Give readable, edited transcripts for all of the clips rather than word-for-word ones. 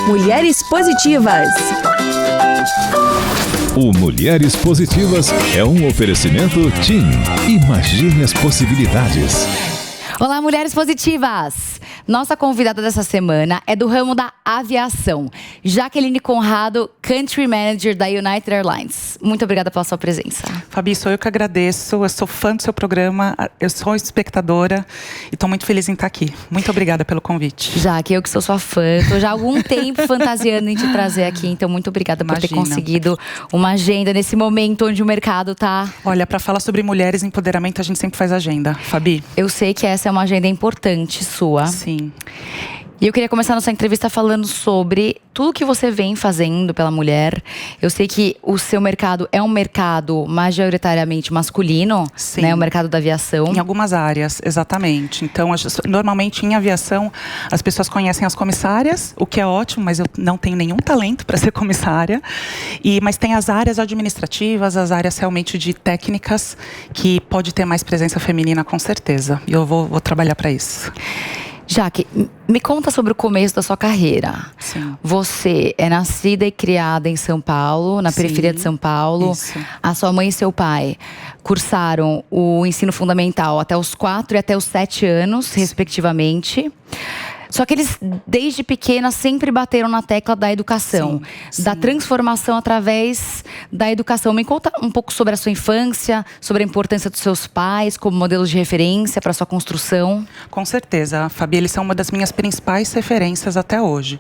Mulheres Positivas. O Mulheres Positivas é um oferecimento TIM. Imagine as possibilidades. Olá, Mulheres Positivas! Nossa convidada dessa semana é do ramo da aviação. Jaqueline Conrado, Country Manager da United Airlines. Muito obrigada pela sua presença. Fabi, sou eu que agradeço. Eu sou fã do seu programa, eu sou espectadora e estou muito feliz em estar aqui. Muito obrigada pelo convite. Jaque, eu que sou sua fã. Estou já há algum tempo fantasiando em te trazer aqui. Então, muito obrigada por ter conseguido uma agenda nesse momento onde o mercado está... Olha, para falar sobre mulheres e empoderamento, a gente sempre faz agenda. Fabi? Eu sei que essa é uma agenda importante sua. Sim. E eu queria começar nossa entrevista falando sobre tudo que você vem fazendo pela mulher. Eu sei que o seu mercado é um mercado majoritariamente masculino, sim, né? O mercado da aviação. Em algumas áreas, exatamente. Então, normalmente em aviação, as pessoas conhecem as comissárias, o que é ótimo, mas eu não tenho nenhum talento para ser comissária. Mas tem as áreas administrativas, as áreas realmente de técnicas, que pode ter mais presença feminina, com certeza. E eu vou trabalhar para isso. Jaque, me conta sobre o começo da sua carreira. Sim. Você é nascida e criada em São Paulo, na periferia de São Paulo. Isso. A sua mãe e seu pai cursaram o ensino fundamental até os 4 e até os 7 anos, respectivamente. Só que eles, desde pequena, sempre bateram na tecla da educação, da transformação através da educação. Me conta um pouco sobre a sua infância, sobre a importância dos seus pais como modelos de referência para a sua construção. Com certeza, Fabi, eles são uma das minhas principais referências até hoje.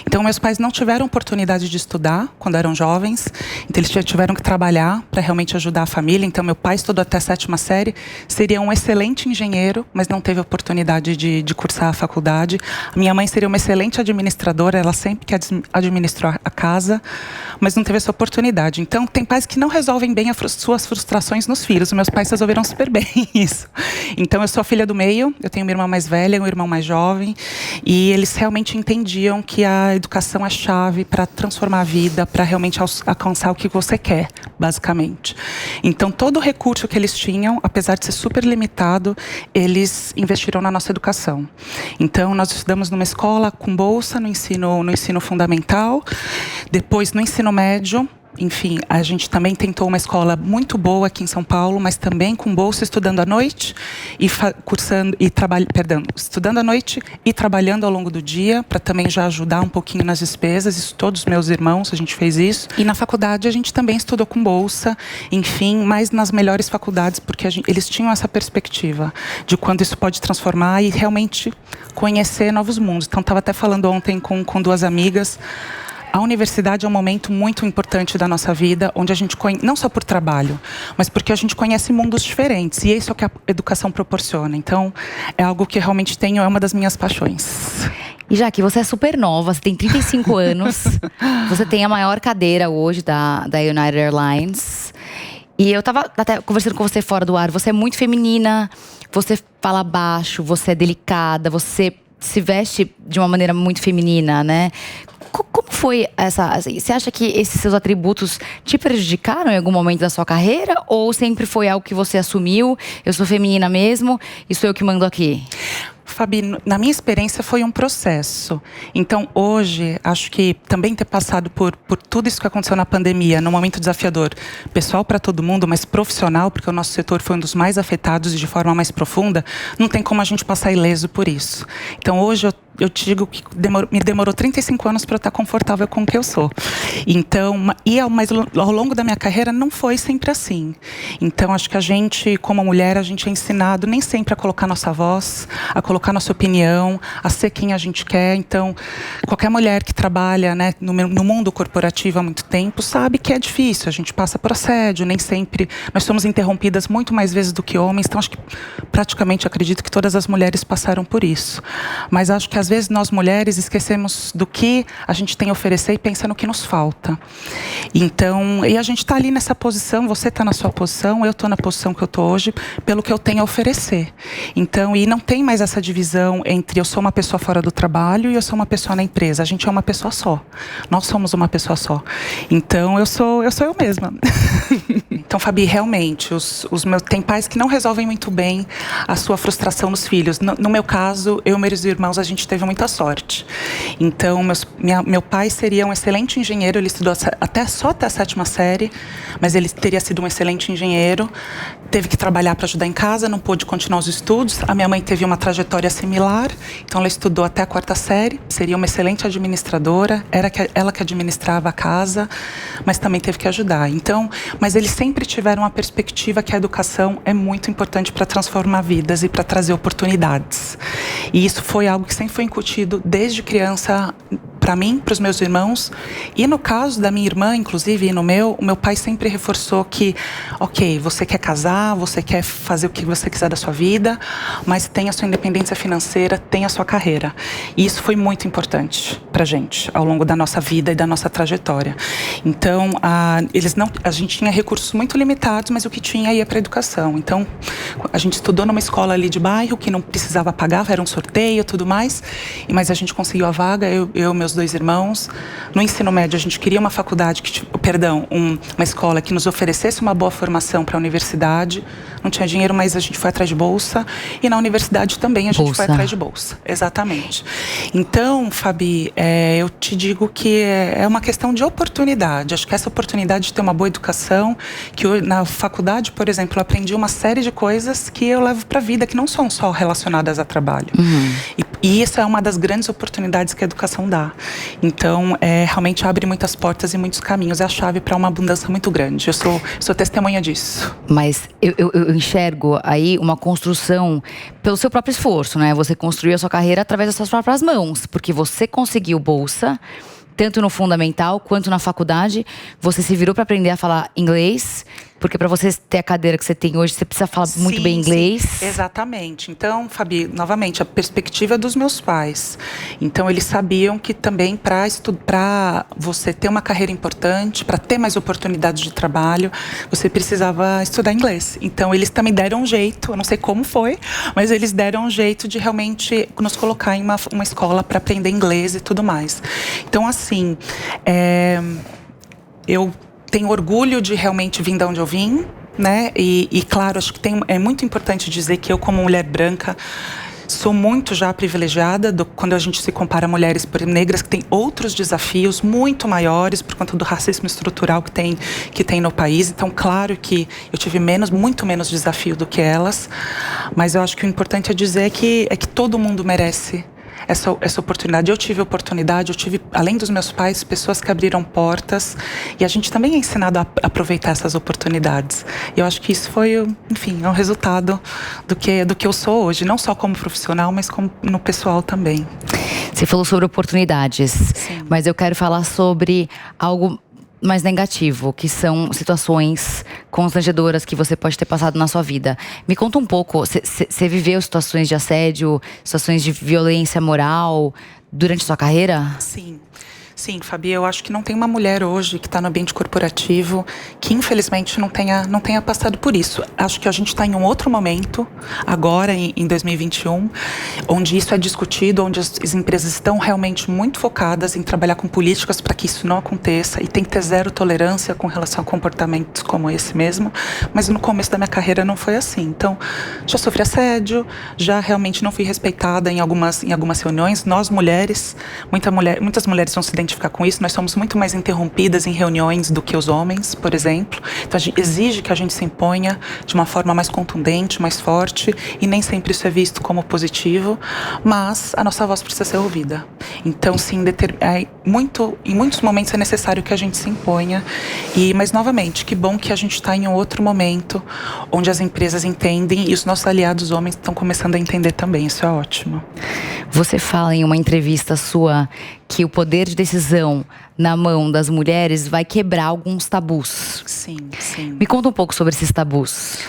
Então, meus pais não tiveram oportunidade de estudar quando eram jovens, então eles tiveram que trabalhar para realmente ajudar a família. Então, meu pai estudou até a 7ª série, seria um excelente engenheiro, mas não teve oportunidade de cursar a faculdade. A minha mãe seria uma excelente administradora, ela sempre que administrou a casa, mas não teve essa oportunidade. Então, tem pais que não resolvem bem as suas frustrações nos filhos. Os meus pais resolveram super bem isso. Então, eu sou a filha do meio, eu tenho uma irmã mais velha, um irmão mais jovem, e eles realmente entendiam que a educação é a chave para transformar a vida, para realmente alcançar o que você quer, basicamente. Então, todo o recurso que eles tinham, apesar de ser super limitado, eles investiram na nossa educação. Então, nós estudamos numa escola com bolsa no ensino fundamental, depois no ensino médio. Enfim, a gente também tentou uma escola muito boa aqui em São Paulo, mas também com bolsa, estudando à noite e estudando à noite e trabalhando ao longo do dia, para também já ajudar um pouquinho nas despesas. Isso, todos os meus irmãos, a gente fez isso. E na faculdade a gente também estudou com bolsa, enfim, mas nas melhores faculdades, porque eles tinham essa perspectiva de quando isso pode transformar e realmente conhecer novos mundos. Então, estava até falando ontem com duas amigas. A universidade é um momento muito importante da nossa vida, onde a gente conhece, não só por trabalho, mas porque a gente conhece mundos diferentes. E é isso que a educação proporciona. Então, é algo que realmente tenho, é uma das minhas paixões. E Jaque, você é super nova, você tem 35 anos. Você tem a maior cadeira hoje da United Airlines. E eu tava até conversando com você fora do ar. Você é muito feminina, você fala baixo, você é delicada, você se veste de uma maneira muito feminina, né? Como foi essa... Você acha que esses seus atributos te prejudicaram em algum momento da sua carreira? Ou sempre foi algo que você assumiu? Eu sou feminina mesmo e sou eu que mando aqui? Fabi, na minha experiência foi um processo. Então, hoje, acho que também ter passado por tudo isso que aconteceu na pandemia, num momento desafiador, pessoal para todo mundo, mas profissional, porque o nosso setor foi um dos mais afetados e de forma mais profunda, não tem como a gente passar ileso por isso. Então, hoje eu te digo que me demorou 35 anos para eu estar confortável com o que eu sou. Então, mas ao longo da minha carreira não foi sempre assim. Então, acho que a gente, como mulher, a gente é ensinado nem sempre a colocar nossa voz, a colocar nossa opinião, a ser quem a gente quer. Então, qualquer mulher que trabalha, né, no mundo corporativo há muito tempo sabe que é difícil. A gente passa por assédio, nem sempre. Nós somos interrompidas muito mais vezes do que homens. Então, acho que praticamente acredito que todas as mulheres passaram por isso. Mas acho que às vezes nós mulheres esquecemos do que a gente tem a oferecer e pensa no que nos falta. Então, e a gente está ali nessa posição, você está na sua posição, eu estou na posição que eu estou hoje, pelo que eu tenho a oferecer. Então, e não tem mais essa divisão entre eu sou uma pessoa fora do trabalho e eu sou uma pessoa na empresa. A gente é uma pessoa só. Nós somos uma pessoa só. Então, eu sou eu mesma. Então, Fabi, realmente, tem pais que não resolvem muito bem a sua frustração nos filhos. No meu caso, eu e meus irmãos, a gente teve muita sorte. Então, meu pai seria um excelente engenheiro, ele estudou até a 7ª série, mas ele teria sido um excelente engenheiro. Teve que trabalhar para ajudar em casa, não pôde continuar os estudos. A minha mãe teve uma trajetória similar, então ela estudou até a 4ª série, seria uma excelente administradora, era ela que administrava a casa, mas também teve que ajudar. Então, mas eles sempre tiveram a perspectiva que a educação é muito importante para transformar vidas e para trazer oportunidades. E isso foi algo que sempre foi incutido desde criança para mim, para os meus irmãos. E no caso da minha irmã, inclusive, e o meu pai sempre reforçou que, ok, você quer casar, você quer fazer o que você quiser da sua vida, mas tem a sua independência financeira, tem a sua carreira. E isso foi muito importante para a gente, ao longo da nossa vida e da nossa trajetória. Então, a gente tinha recursos muito limitados, mas o que tinha ia para a educação. Então, a gente estudou numa escola ali de bairro, que não precisava pagar, era um sorteio e tudo mais, mas a gente conseguiu a vaga, eu meus 2 irmãos. No ensino médio, a gente queria uma faculdade, uma escola que nos oferecesse uma boa formação para a universidade. Não tinha dinheiro, mas a gente foi atrás de bolsa. E na universidade também a gente foi atrás de bolsa. Exatamente. Então, Fabi, eu te digo que é uma questão de oportunidade. Acho que essa oportunidade de ter uma boa educação, que na faculdade, por exemplo, eu aprendi uma série de coisas que eu levo para a vida, que não são só relacionadas a trabalho. E isso é uma das grandes oportunidades que a educação dá. Então, realmente abre muitas portas e muitos caminhos. É a chave para uma abundância muito grande. Eu sou testemunha disso. Mas eu enxergo aí uma construção pelo seu próprio esforço, né? Você construiu a sua carreira através das suas próprias mãos. Porque você conseguiu bolsa, tanto no fundamental quanto na faculdade. Você se virou para aprender a falar inglês. Porque para você ter a cadeira que você tem hoje, você precisa falar muito bem inglês. Sim, exatamente. Então, Fabi, novamente, a perspectiva dos meus pais. Então, eles sabiam que também para você ter uma carreira importante, para ter mais oportunidades de trabalho, você precisava estudar inglês. Então, eles também deram um jeito, eu não sei como foi, mas eles deram um jeito de realmente nos colocar em uma escola para aprender inglês e tudo mais. Então, assim, eu tenho orgulho de realmente vir de onde eu vim, né? E claro, acho que é muito importante dizer que eu, como mulher branca, sou muito já privilegiada quando a gente se compara a mulheres negras que têm outros desafios muito maiores por conta do racismo estrutural que tem no país. Então, claro que eu tive muito menos desafio do que elas, mas eu acho que o importante é dizer que todo mundo merece essa oportunidade. Eu tive oportunidade, além dos meus pais, pessoas que abriram portas, e a gente também é ensinado a aproveitar essas oportunidades. E eu acho que isso foi, enfim, um resultado do que eu sou hoje, não só como profissional, mas como no pessoal também. Você falou sobre oportunidades, sim, mas eu quero falar sobre algo mais negativo, que são situações constrangedoras que você pode ter passado na sua vida. Me conta um pouco, você viveu situações de assédio, situações de violência moral durante a sua carreira? Sim, Fabi, eu acho que não tem uma mulher hoje que está no ambiente corporativo que, infelizmente, não tenha passado por isso. Acho que a gente está em um outro momento, agora, em 2021, onde isso é discutido, onde as empresas estão realmente muito focadas em trabalhar com políticas para que isso não aconteça, e tem que ter zero tolerância com relação a comportamentos como esse mesmo. Mas no começo da minha carreira não foi assim. Então, já sofri assédio, já realmente não fui respeitada em algumas reuniões. Nós, mulheres, muitas mulheres vão se identificar com isso, nós somos muito mais interrompidas em reuniões do que os homens, por exemplo. Então, a gente exige que a gente se imponha de uma forma mais contundente, mais forte, e nem sempre isso é visto como positivo, mas a nossa voz precisa ser ouvida. Então, sim, em muitos momentos é necessário que a gente se imponha, mas, novamente, que bom que a gente está em um outro momento, onde as empresas entendem, e os nossos aliados homens estão começando a entender também, isso é ótimo. Você fala em uma entrevista sua que o poder de decisão na mão das mulheres vai quebrar alguns tabus. Sim. Me conta um pouco sobre esses tabus.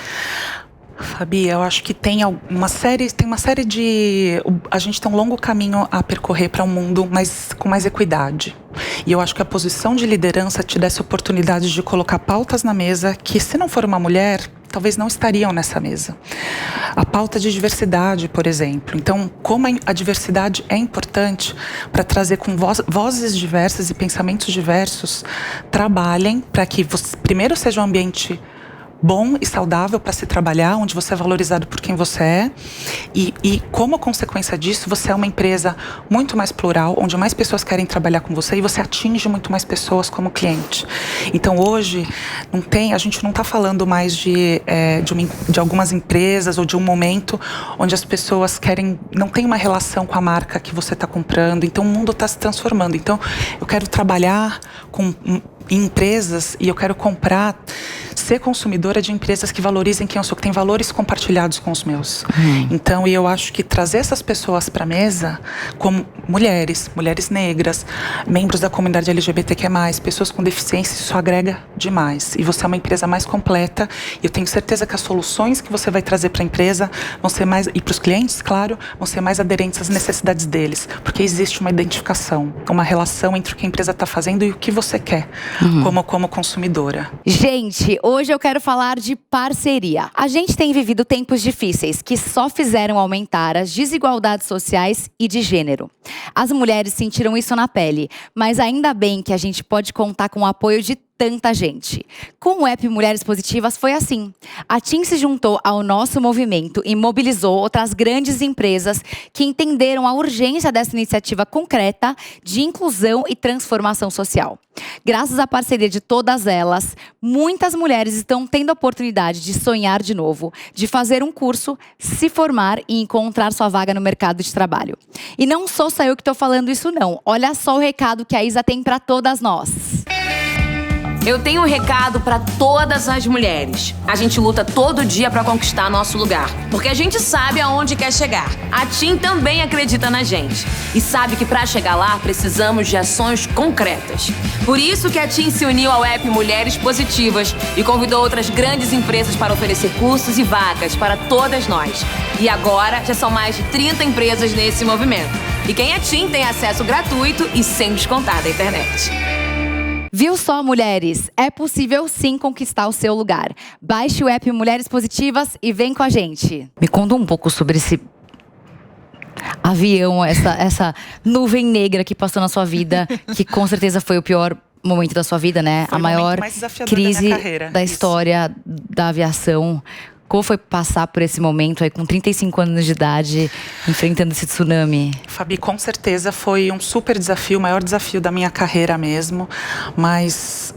Fabi, eu acho que tem uma série de... A gente tem um longo caminho a percorrer para um mundo com mais equidade. E eu acho que a posição de liderança te dá essa oportunidade de colocar pautas na mesa que, se não for uma mulher, talvez não estariam nessa mesa. A pauta de diversidade, por exemplo. Então, como a diversidade é importante para trazer com vozes diversas e pensamentos diversos, trabalhem para que primeiro seja um ambiente bom e saudável para se trabalhar, onde você é valorizado por quem você é. E como consequência disso, você é uma empresa muito mais plural, onde mais pessoas querem trabalhar com você e você atinge muito mais pessoas como cliente. Então hoje a gente não está falando mais de algumas empresas ou de um momento onde as pessoas não tem uma relação com a marca que você está comprando. Então o mundo está se transformando. Então eu quero trabalhar em empresas e eu quero ser consumidora de empresas que valorizem quem eu sou, que têm valores compartilhados com os meus. Então, eu acho que trazer essas pessoas para a mesa, como mulheres negras, membros da comunidade LGBTQ+, pessoas com deficiência, isso agrega demais. E você é uma empresa mais completa, e eu tenho certeza que as soluções que você vai trazer para a empresa vão ser mais, e para os clientes, claro, vão ser mais aderentes às necessidades deles, porque existe uma identificação, uma relação entre o que a empresa está fazendo e o que você quer, como consumidora. Gente, hoje eu quero falar de parceria. A gente tem vivido tempos difíceis que só fizeram aumentar as desigualdades sociais e de gênero. As mulheres sentiram isso na pele, mas ainda bem que a gente pode contar com o apoio de tanta gente. Com o app Mulheres Positivas foi assim. A TIM se juntou ao nosso movimento e mobilizou outras grandes empresas que entenderam a urgência dessa iniciativa concreta de inclusão e transformação social. Graças à parceria de todas elas, muitas mulheres estão tendo a oportunidade de sonhar de novo, de fazer um curso, se formar e encontrar sua vaga no mercado de trabalho. E não sou só eu que estou falando isso não. Olha só o recado que a Isa tem para todas nós. Eu tenho um recado para todas as mulheres. A gente luta todo dia para conquistar nosso lugar, porque a gente sabe aonde quer chegar. A TIM também acredita na gente e sabe que para chegar lá precisamos de ações concretas. Por isso que a TIM se uniu ao app Mulheres Positivas e convidou outras grandes empresas para oferecer cursos e vagas para todas nós. E agora já são mais de 30 empresas nesse movimento. E quem é TIM tem acesso gratuito e sem descontar da internet. Viu só, mulheres? É possível sim conquistar o seu lugar. Baixe o app Mulheres Positivas e vem com a gente. Me conta um pouco sobre esse avião, essa nuvem negra que passou na sua vida, que com certeza foi o pior momento da sua vida, né? Foi a maior crise da história da aviação. Como foi passar por esse momento aí com 35 anos de idade, enfrentando esse tsunami? Fabi, com certeza foi um super desafio, o maior desafio da minha carreira mesmo. Mas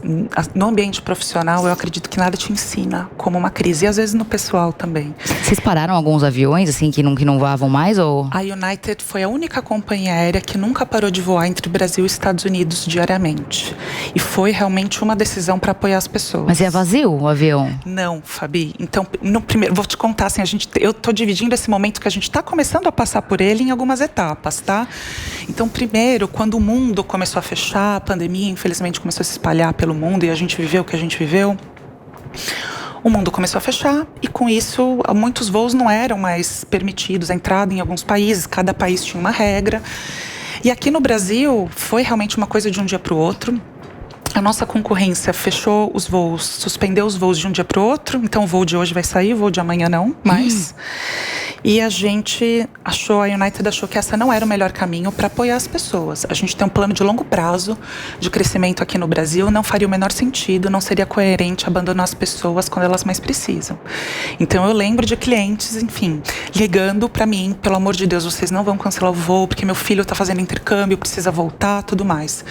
no ambiente profissional, eu acredito que nada te ensina como uma crise. E às vezes no pessoal também. Vocês pararam alguns aviões, assim, que não voavam mais? Ou? A United foi a única companhia aérea que nunca parou de voar entre Brasil e Estados Unidos diariamente. E foi realmente uma decisão para apoiar as pessoas. Mas é vazio o avião? Não, Fabi. Então, primeiro, vou te contar assim, eu tô dividindo esse momento que a gente está começando a passar por ele em algumas etapas, tá? Então, primeiro, quando o mundo começou a fechar, a pandemia, infelizmente, começou a se espalhar pelo mundo e a gente viveu o que a gente viveu, o mundo começou a fechar e, com isso, muitos voos não eram mais permitidos, a entrada em alguns países, cada país tinha uma regra. E aqui no Brasil, foi realmente uma coisa de um dia para o outro. A nossa concorrência fechou os voos, suspendeu os voos de um dia para o outro. Então o voo de hoje vai sair, o voo de amanhã não mais. E a United achou que essa não era o melhor caminho para apoiar as pessoas. A gente tem um plano de longo prazo de crescimento aqui no Brasil, não faria o menor sentido, não seria coerente abandonar as pessoas quando elas mais precisam. Então eu lembro de clientes, enfim, ligando para mim, pelo amor de Deus, vocês não vão cancelar o voo, porque meu filho está fazendo intercâmbio, precisa voltar, tudo mais.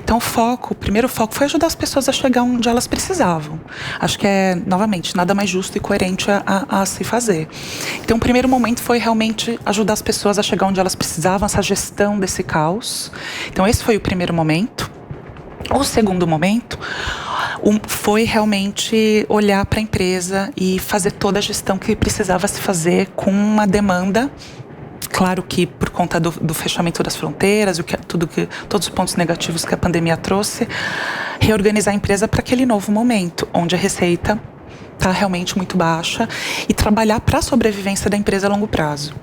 Então o primeiro foco foi ajudar as pessoas a chegar onde elas precisavam. Acho que é, novamente, nada mais justo e coerente a se fazer. Então, o primeiro momento foi realmente ajudar as pessoas a chegar onde elas precisavam, essa gestão desse caos. Então, esse foi o primeiro momento. O segundo momento foi realmente olhar para a empresa e fazer toda a gestão que precisava se fazer com uma demanda. Claro que por conta do fechamento das fronteiras, todos os pontos negativos que a pandemia trouxe, reorganizar a empresa para aquele novo momento, onde a receita está realmente muito baixa e trabalhar para a sobrevivência da empresa a longo prazo.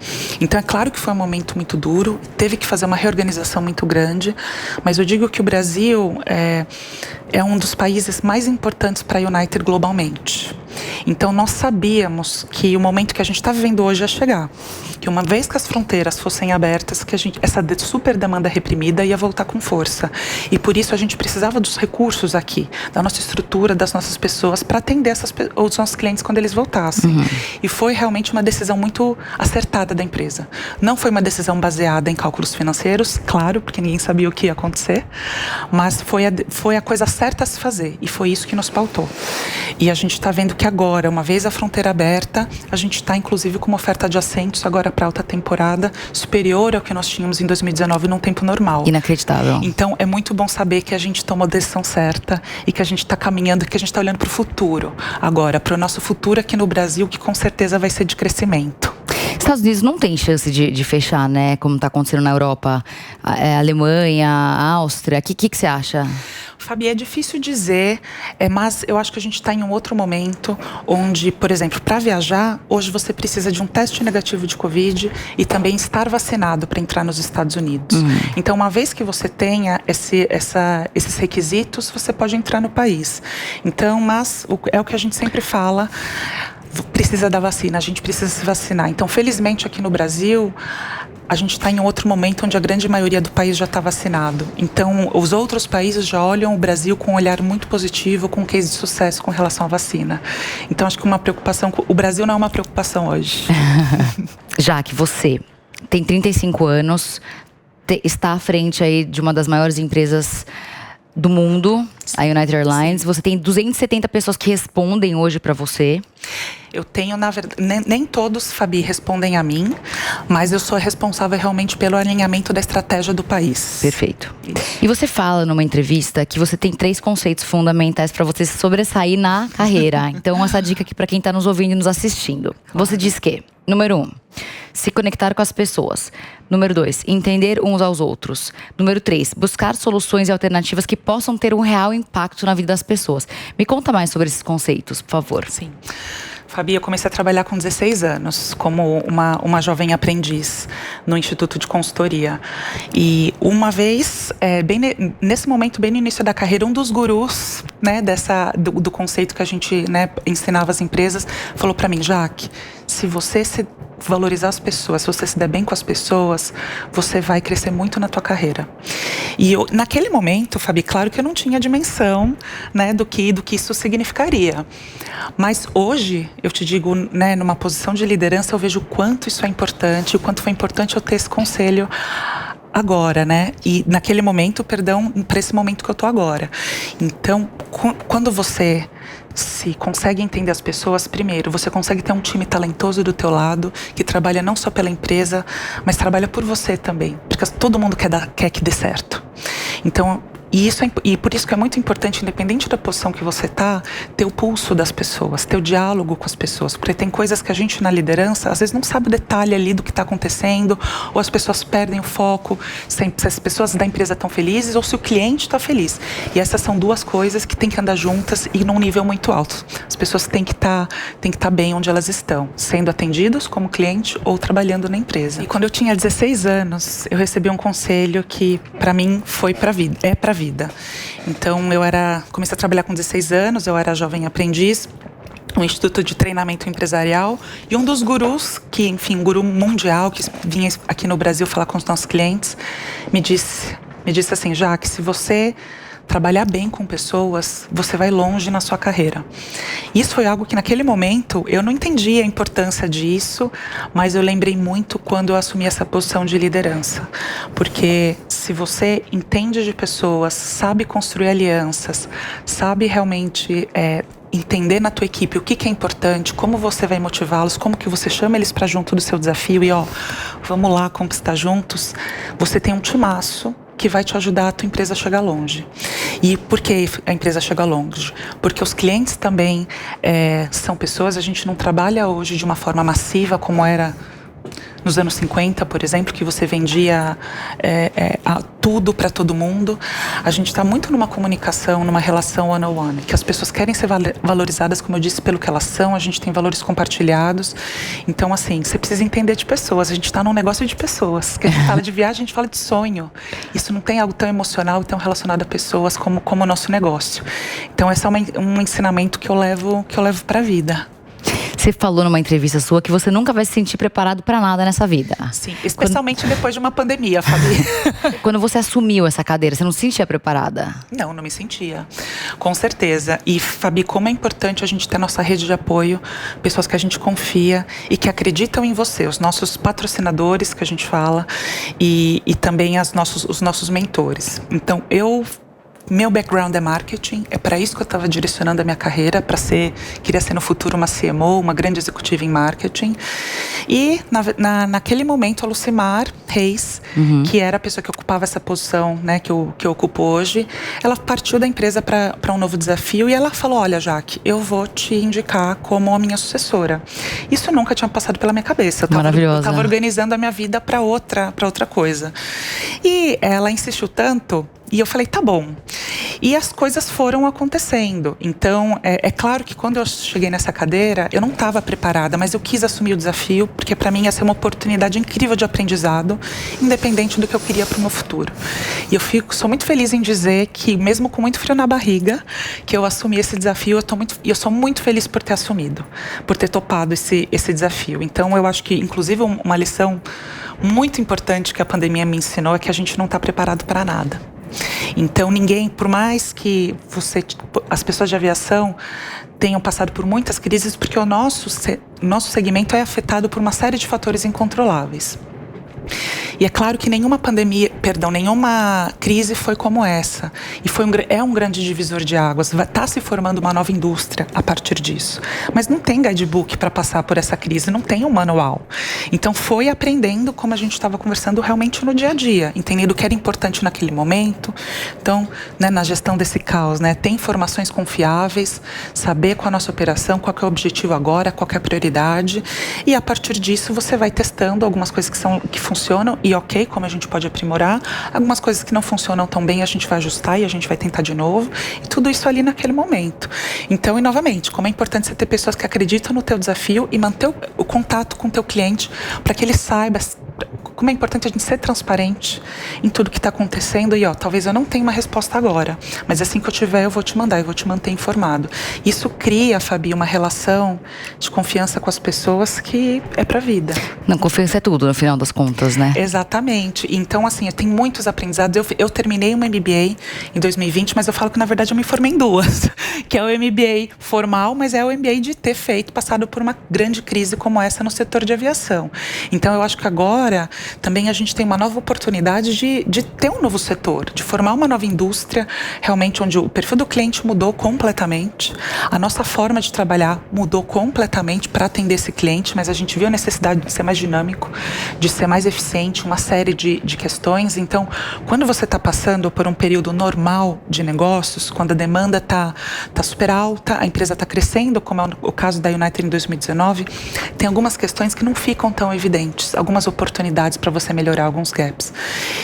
Então é claro que foi um momento muito duro, teve que fazer uma reorganização muito grande, mas eu digo que o Brasil é um dos países mais importantes para a United globalmente. Então nós sabíamos que o momento que a gente está vivendo hoje ia chegar. que uma vez que as fronteiras fossem abertas, que essa super demanda reprimida ia voltar com força. E por isso a gente precisava dos recursos aqui, da nossa estrutura, das nossas pessoas, para atender os nossos clientes quando eles voltassem. E foi realmente uma decisão muito acertada da empresa. Não foi uma decisão baseada em cálculos financeiros, claro, porque ninguém sabia o que ia acontecer, mas foi a coisa certa a se fazer, e foi isso que nos pautou. E a gente está vendo que agora, uma vez a fronteira aberta, a gente está inclusive com uma oferta de assentos agora para alta temporada superior ao que nós tínhamos em 2019 num tempo normal. Inacreditável. Então é muito bom saber que a gente tomou a decisão certa e que a gente está caminhando, que a gente está olhando para o futuro agora, para o nosso futuro aqui no Brasil, que com certeza vai ser de crescimento. Estados Unidos não tem chance de fechar, né? Como está acontecendo na Europa, Alemanha, Áustria. O que você acha? Fabi, é difícil dizer, mas eu acho que a gente está em um outro momento onde, por exemplo, para viajar, hoje você precisa de um teste negativo de Covid e também estar vacinado para entrar nos Estados Unidos. Então, uma vez que você tenha esses requisitos, você pode entrar no país. Então, mas é o que a gente sempre fala, precisa da vacina, a gente precisa se vacinar. Então, felizmente, aqui no Brasil, a gente está em um outro momento onde a grande maioria do país já está vacinado. Então, os outros países já olham o Brasil com um olhar muito positivo, com um case de sucesso com relação à vacina. Então, acho que uma preocupação... O Brasil não é uma preocupação hoje. Jaque, você tem 35 anos, está à frente aí de uma das maiores empresas do mundo, a United Airlines. Você tem 270 pessoas que respondem hoje para você. Eu tenho, na verdade, nem todos, Fabi, respondem a mim, mas eu sou responsável realmente pelo alinhamento da estratégia do país. Perfeito. E você fala numa entrevista que você tem 3 conceitos fundamentais para você se sobressair na carreira. Então, essa dica aqui para quem está nos ouvindo e nos assistindo. Você diz que, número 1, se conectar com as pessoas. Número 2, entender uns aos outros. Número 3, buscar soluções e alternativas que possam ter um real impacto na vida das pessoas. Me conta mais sobre esses conceitos, por favor. Sim. Fabi, eu comecei a trabalhar com 16 anos como uma jovem aprendiz no Instituto de Consultoria. E uma vez, nesse momento, bem no início da carreira, um dos gurus, né, do conceito que a gente, né, ensinava às empresas, falou para mim: Jaque, se você se valorizar as pessoas, se você se der bem com as pessoas, você vai crescer muito na tua carreira. E naquele momento, Fabi, claro que eu não tinha dimensão, né, do que isso significaria. Mas hoje, eu te digo, né, numa posição de liderança, eu vejo o quanto isso é importante, o quanto foi importante eu ter esse conselho agora, né? E naquele momento, para esse momento que eu tô agora. Então, quando você se consegue entender as pessoas, primeiro, você consegue ter um time talentoso do teu lado, que trabalha não só pela empresa, mas trabalha por você também, porque todo mundo quer que dê certo. Então, e por isso que é muito importante, independente da posição que você está, ter o pulso das pessoas, ter o diálogo com as pessoas. Porque tem coisas que a gente na liderança, às vezes não sabe o detalhe ali do que está acontecendo, ou as pessoas perdem o foco, se as pessoas da empresa estão felizes ou se o cliente está feliz. E essas são duas coisas que têm que andar juntas e num nível muito alto. As pessoas têm que estar bem onde elas estão, sendo atendidos como cliente ou trabalhando na empresa. E quando eu tinha 16 anos, eu recebi um conselho que para mim foi para a vida, é para a vida. Então, comecei a trabalhar com 16 anos, eu era jovem aprendiz, no Instituto de Treinamento Empresarial, e um dos gurus, um guru mundial, que vinha aqui no Brasil falar com os nossos clientes, me disse assim: Jaque, se você trabalhar bem com pessoas, você vai longe na sua carreira. Isso foi algo que naquele momento eu não entendia a importância disso, mas eu lembrei muito quando eu assumi essa posição de liderança. Porque se você entende de pessoas, sabe construir alianças, sabe realmente entender na tua equipe o que é importante, como você vai motivá-los, como que você chama eles para junto do seu desafio e vamos lá conquistar juntos, você tem um timaço que vai te ajudar a tua empresa a chegar longe. E por que a empresa chega longe? Porque os clientes também são pessoas, a gente não trabalha hoje de uma forma massiva como era nos anos 50, por exemplo, que você vendia tudo para todo mundo. A gente está muito numa comunicação, numa relação one-on-one, que as pessoas querem ser valorizadas, como eu disse, pelo que elas são. A gente tem valores compartilhados. Então, assim, você precisa entender de pessoas. A gente está num negócio de pessoas. Que a gente fala de viagem, a gente fala de sonho. Isso não tem algo tão emocional e tão relacionado a pessoas como o nosso negócio. Então, esse é um ensinamento que eu levo para a vida. Você falou numa entrevista sua que você nunca vai se sentir preparado para nada nessa vida. Sim, especialmente depois de uma pandemia, Fabi. Quando você assumiu essa cadeira, você não se sentia preparada? Não me sentia. Com certeza. E, Fabi, como é importante a gente ter nossa rede de apoio, pessoas que a gente confia e que acreditam em você, os nossos patrocinadores que a gente fala e também os nossos mentores. Então, meu background é marketing, é para isso que eu estava direcionando a minha carreira, queria ser no futuro uma CMO, uma grande executiva em marketing. E naquele momento a Lucimar Reis, que era a pessoa que ocupava essa posição, né, que eu ocupo hoje, ela partiu da empresa para um novo desafio e ela falou: olha, Jaque, eu vou te indicar como a minha sucessora. Isso nunca tinha passado pela minha cabeça. Eu estava organizando a minha vida para outra coisa. E ela insistiu tanto. E eu falei, tá bom. E as coisas foram acontecendo. Então, é claro que quando eu cheguei nessa cadeira, eu não estava preparada, mas eu quis assumir o desafio, porque para mim ia ser uma oportunidade incrível de aprendizado, independente do que eu queria para o meu futuro. E sou muito feliz em dizer que, mesmo com muito frio na barriga, que eu assumi esse desafio, eu sou muito feliz por ter assumido, por ter topado esse desafio. Então, eu acho que, inclusive, uma lição muito importante que a pandemia me ensinou é que a gente não está preparado para nada. Então ninguém, por mais que as pessoas de aviação tenham passado por muitas crises, porque o nosso segmento é afetado por uma série de fatores incontroláveis. E é claro que nenhuma crise foi como essa. E é um grande divisor de águas. Está se formando uma nova indústria a partir disso. Mas não tem guidebook para passar por essa crise, não tem um manual. Então foi aprendendo, como a gente estava conversando, realmente no dia a dia, entendendo o que era importante naquele momento. Então, né, na gestão desse caos, né, ter informações confiáveis, saber qual é a nossa operação, qual é o objetivo agora, qual é a prioridade. E a partir disso você vai testando algumas coisas que funcionam e ok, como a gente pode aprimorar. Algumas coisas que não funcionam tão bem a gente vai ajustar e a gente vai tentar de novo. E tudo isso ali naquele momento. Então, e novamente, como é importante você ter pessoas que acreditam no teu desafio e manter o contato com o teu cliente para que ele saiba como é importante a gente ser transparente em tudo que está acontecendo. E talvez eu não tenha uma resposta agora, mas assim que eu tiver eu vou te mandar, eu vou te manter informado. Isso cria, Fabi, uma relação de confiança com as pessoas que é pra vida. Não, confiança é tudo, no final das contas, né? Exatamente. Então, assim, eu tenho muitos aprendizados. Eu terminei uma MBA em 2020, mas eu falo que, na verdade, eu me formei em duas. Que é o MBA formal, mas é o MBA de ter passado por uma grande crise como essa no setor de aviação. Então, eu acho que agora também a gente tem uma nova oportunidade de ter um novo setor, de formar uma nova indústria, realmente onde o perfil do cliente mudou completamente, a nossa forma de trabalhar mudou completamente para atender esse cliente, mas a gente viu a necessidade de ser mais dinâmico, de ser mais eficiente, uma série de questões. Então, quando você está passando por um período normal de negócios, quando a demanda está super alta, a empresa está crescendo, como é o caso da United em 2019, tem algumas questões que não ficam tão evidentes, algumas oportunidades para você melhorar alguns gaps.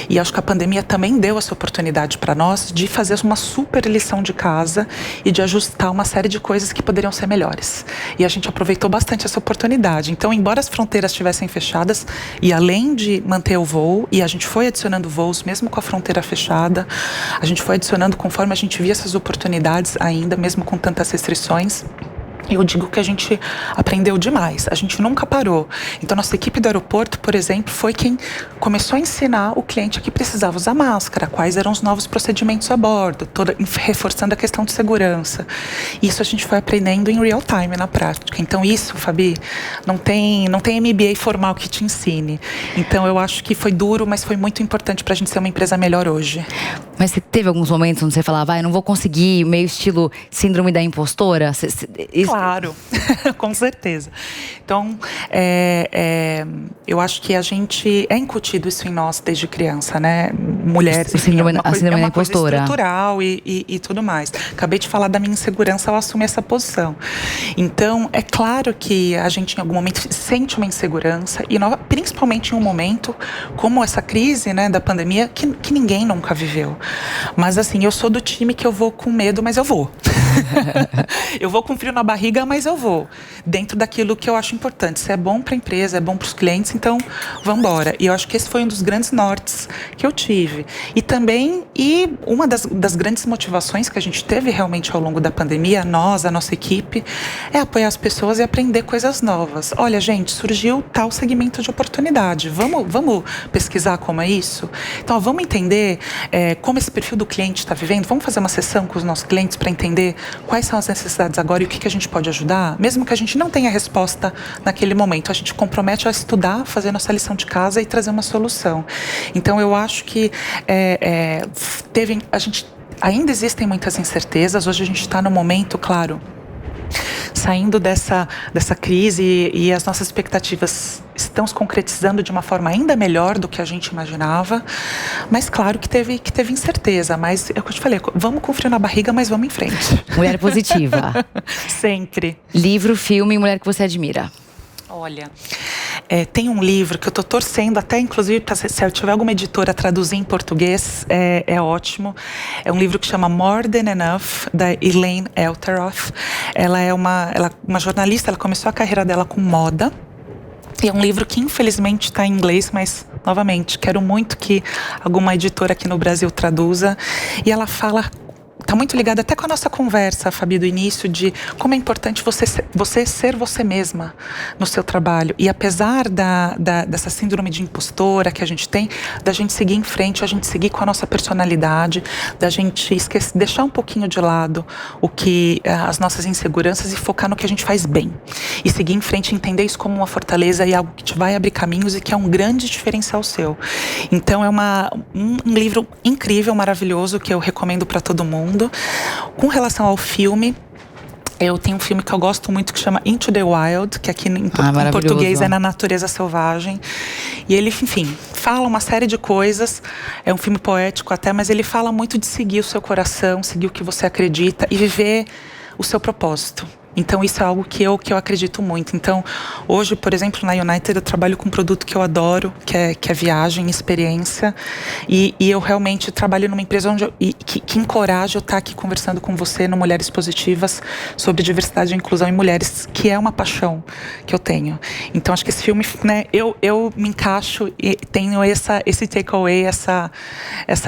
E acho que a pandemia também deu essa oportunidade para nós de fazer uma super lição de casa e de ajustar uma série de coisas que poderiam ser melhores. E a gente aproveitou bastante essa oportunidade. Então, embora as fronteiras estivessem fechadas, e além de manter o voo, e a gente foi adicionando voos, mesmo com a fronteira fechada, a gente foi adicionando conforme a gente via essas oportunidades ainda, mesmo com tantas restrições. Eu digo que a gente aprendeu demais, a gente nunca parou. Então, nossa equipe do aeroporto, por exemplo, foi quem começou a ensinar o cliente que precisava usar máscara, quais eram os novos procedimentos a bordo, reforçando a questão de segurança. Isso a gente foi aprendendo em real time, na prática. Então, isso, Fabi, não tem MBA formal que te ensine. Então, eu acho que foi duro, mas foi muito importante pra gente ser uma empresa melhor hoje. Mas você teve alguns momentos onde você falava, eu não vou conseguir, meio estilo síndrome da impostora? Claro, com certeza. Então, eu acho que a gente é incutido isso em nós desde criança, né? Mulheres, a síndrome da impostora. Coisa estrutural e tudo mais. Acabei de falar da minha insegurança ao assumir essa posição. Então, é claro que a gente em algum momento sente uma insegurança, e principalmente em um momento como essa crise, né, da pandemia, que ninguém nunca viveu. Mas assim, eu sou do time que eu vou com medo, mas eu vou. Eu vou com frio na barriga, mas eu vou. Dentro daquilo que eu acho importante. Se é bom para a empresa, é bom para os clientes, então vamos embora. E eu acho que esse foi um dos grandes nortes que eu tive. E também, uma das grandes motivações que a gente teve realmente ao longo da pandemia, nós, a nossa equipe, é apoiar as pessoas e aprender coisas novas. Olha, gente, surgiu tal segmento de oportunidade. Vamos pesquisar como é isso? Então, vamos entender como esse perfil do cliente está vivendo. Vamos fazer uma sessão com os nossos clientes para entender quais são as necessidades agora e o que a gente pode ajudar. Mesmo que a gente não tenha resposta naquele momento, a gente compromete a estudar, fazer nossa lição de casa e trazer uma solução. Então, eu acho que ainda existem muitas incertezas. Hoje a gente está no momento, claro, saindo dessa crise e as nossas expectativas estão se concretizando de uma forma ainda melhor do que a gente imaginava, mas claro que teve incerteza, mas é o que eu te falei, vamos com frio na barriga, mas vamos em frente. Mulher positiva. Sempre. Livro, filme, mulher que você admira. Olha, tem um livro que eu estou torcendo até, inclusive, se eu tiver alguma editora traduzir em português, é ótimo. É um livro que chama More Than Enough, da Elaine Elteroth. Ela é uma jornalista, ela começou a carreira dela com moda. E é um livro que, infelizmente, está em inglês, mas, novamente, quero muito que alguma editora aqui no Brasil traduza. E ela fala... Está muito ligada até com a nossa conversa, Fabi, do início, de como é importante você ser você mesma no seu trabalho. E apesar dessa síndrome de impostora que a gente tem, da gente seguir em frente, a gente seguir com a nossa personalidade, da gente deixar um pouquinho de lado as nossas inseguranças e focar no que a gente faz bem. E seguir em frente, entender isso como uma fortaleza e algo que te vai abrir caminhos e que é um grande diferencial seu. Então é um livro incrível, maravilhoso, que eu recomendo para todo mundo. Com relação ao filme, eu tenho um filme que eu gosto muito que chama Into the Wild, que aqui em português é Na Natureza Selvagem. E ele, enfim, fala uma série de coisas. É um filme poético até, mas ele fala muito de seguir o seu coração, seguir o que você acredita e viver o seu propósito. Então isso é algo que eu acredito muito. Então hoje, por exemplo, na United eu trabalho com um produto que eu adoro, que é viagem, experiência, e eu realmente trabalho numa empresa que encoraja eu estar aqui conversando com você no Mulheres Positivas sobre diversidade e inclusão em mulheres, que é uma paixão que eu tenho. Então acho que esse filme, né, eu me encaixo e tenho esse takeaway, essa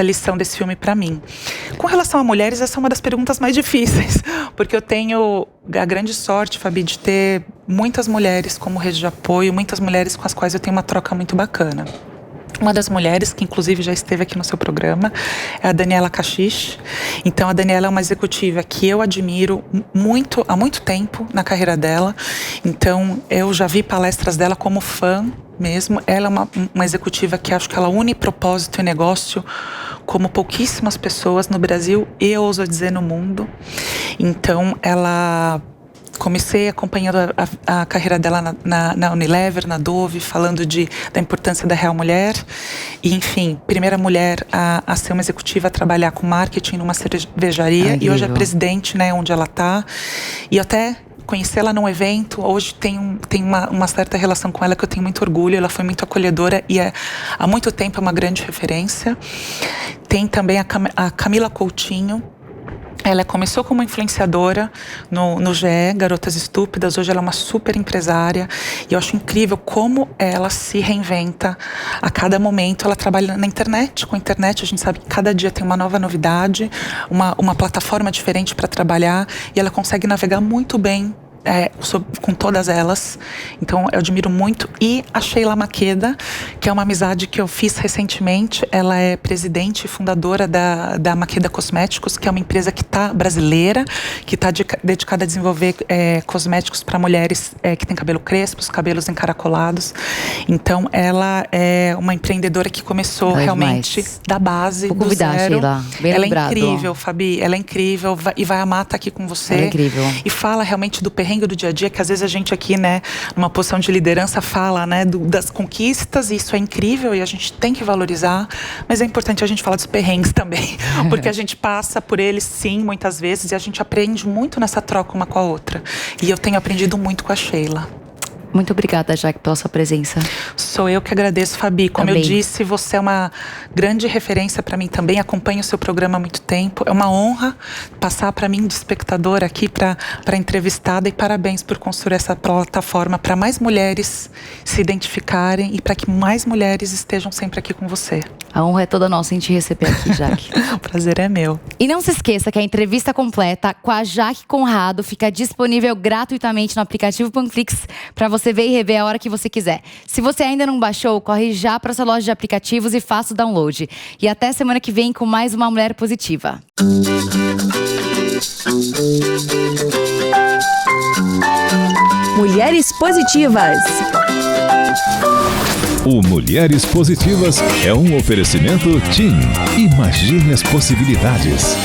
lição desse filme para mim. Com relação a mulheres, essa é uma das perguntas mais difíceis, porque eu tenho a grande sorte, Fabi, de ter muitas mulheres como rede de apoio, muitas mulheres com as quais eu tenho uma troca muito bacana. Uma das mulheres, que inclusive já esteve aqui no seu programa, é a Daniela Cachiche. Então a Daniela é uma executiva que eu admiro há muito tempo na carreira dela. Então eu já vi palestras dela como fã mesmo. Ela é uma executiva que acho que ela une propósito e negócio como pouquíssimas pessoas no Brasil e, eu ouso dizer, no mundo. Então comecei acompanhando a carreira dela na Unilever, na Dove, falando da importância da Real Mulher. E, enfim, primeira mulher a ser uma executiva, a trabalhar com marketing numa cervejaria. E hoje é presidente, né, onde ela está. E eu até conheci ela num evento. Hoje tem uma certa relação com ela que eu tenho muito orgulho. Ela foi muito acolhedora e há muito tempo é uma grande referência. Tem também a Camila Coutinho. Ela começou como influenciadora no GE, Garotas Estúpidas. Hoje ela é uma super empresária. E eu acho incrível como ela se reinventa a cada momento. Ela trabalha na internet. Com a internet a gente sabe que cada dia tem uma nova novidade, uma plataforma diferente para trabalhar. E ela consegue navegar muito bem com todas elas. Então eu admiro muito. E a Sheila Maqueda, que é uma amizade que eu fiz recentemente. Ela é presidente e fundadora da Maqueda Cosméticos, que é uma empresa brasileira, que está dedicada a desenvolver cosméticos para mulheres que têm cabelo crespo, os cabelos encaracolados. Então ela é uma empreendedora que começou realmente da base, vou do convidar zero. A Sheila. Bem ela lembrado, é incrível, Fabi. Ela é incrível e vai amar estar aqui com você. Ela é incrível. E fala realmente do perrengue do dia a dia, que às vezes a gente aqui, né, numa posição de liderança fala, né, das conquistas, e isso é incrível e a gente tem que valorizar, mas é importante a gente falar dos perrengues também, porque a gente passa por eles, sim, muitas vezes, e a gente aprende muito nessa troca uma com a outra. E eu tenho aprendido muito com a Sheila. Muito obrigada, Jaque, pela sua presença. Sou eu que agradeço, Fabi. Como Também. eu disse, você é uma grande referência para mim também. Acompanho o seu programa há muito tempo. É uma honra passar para mim de espectadora aqui para entrevistada. E parabéns por construir essa plataforma para mais mulheres se identificarem e para que mais mulheres estejam sempre aqui com você. A honra é toda nossa em te receber aqui, Jaque. O prazer é meu. E não se esqueça que a entrevista completa com a Jaque Conrado fica disponível gratuitamente no aplicativo Panflix para você ver e rever a hora que você quiser. Se você ainda não baixou, corre já para sua loja de aplicativos e faça o download. E até semana que vem com mais uma Mulher Positiva. Mulheres Positivas. O Mulheres Positivas é um oferecimento TIM. Imagine as possibilidades.